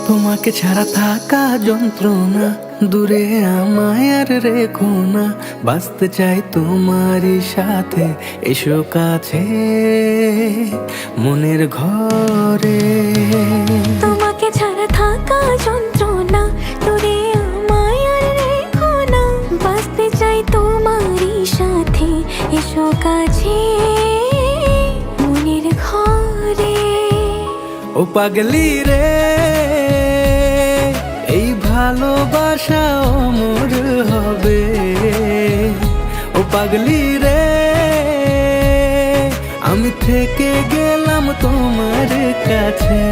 তোমাকে ছাড়া থাকা যন্ত্রণা, দূরে আমায় আর রেখো না। বাঁচতে চাই তোমারই সাথে, এসো কাছে মনের ঘরে। তোমাকে ছাড়া থাকা যন্ত্রণা, দূরে আমায় আর রেখো না। বাঁচতে চাই তোমারই সাথে, এসো কাছে মনের ঘরে। ও পাগলি রে, এই ভালোবাসা অমর হবে। ও পাগলি রে, আমি থেকে গেলাম তোমার কাছে।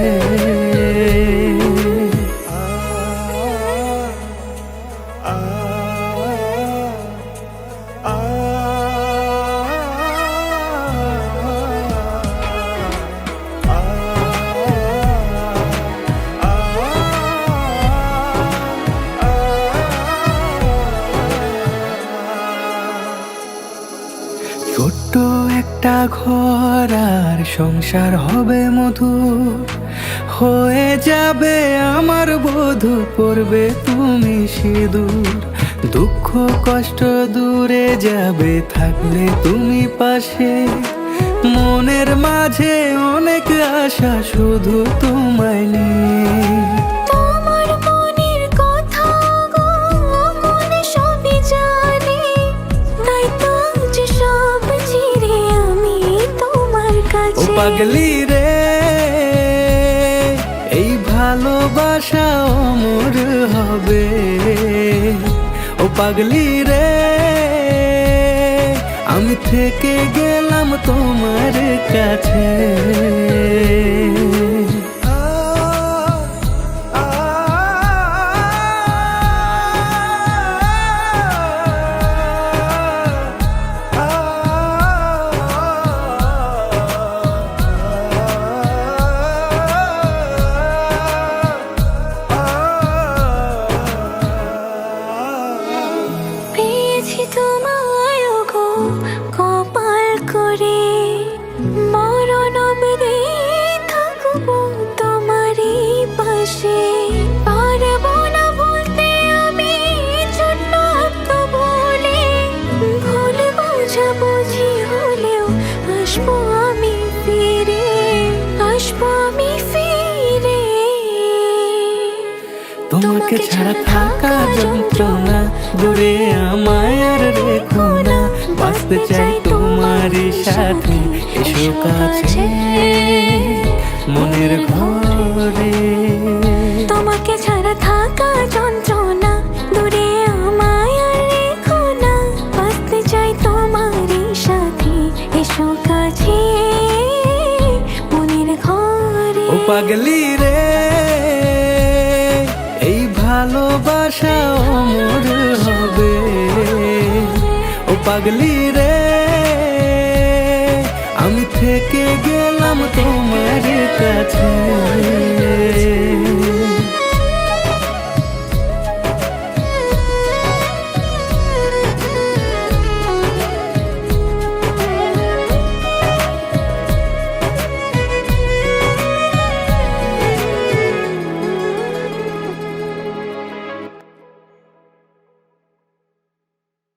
ছোট্ট একটা ঘর আর সংসার হবে মধুর, হয়ে যাবে আমার বধূ, পড়বে তুমি সিঁদুর। দুঃখ কষ্ট দূরে যাবে থাকলে তুমি পাশে, মনের মাঝে অনেক আশা শুধু তোমায় নিয়ে। তোমার মনের কথা গো মনে সবই জানে, তাই তো যে সব ছেড়ে আমি তোমার ও কাছে। পাগলি রে, এই ভালোবাসা অমর হবে। ও পাগলি রে, আমি থেকে গেলাম তোমার কাছে। পেয়েছি তোমায় গো কপাল করে, মরণ অবধি থাকবো তোমারই পাশে। পারবো না বলতে আমি ছোট্ট একটা বলে, ভুল বোঝাবুঝি হলেও আসবো আমি ফিরে, আসবো আমি ফিরে। তোমাকে ছাড়া থাকা যন্ত্রণা, দূরে আমায় আর রেখো না। বাঁচতে চাই তোমারই সাথে, এসো কাছে মনের ঘরে। তোমাকে ছাড়া থাকা যন্ত্রণা, দূরে আমায় আর রেখো না। বাঁচতে চাই তোমারই সাথে, এসো কাছে মনের ঘরে। ও পাগলি রে, এই ভালোবাসা অমর হবে। ও পাগলি রে, আমি থেকে গেলাম তোমার কাছে।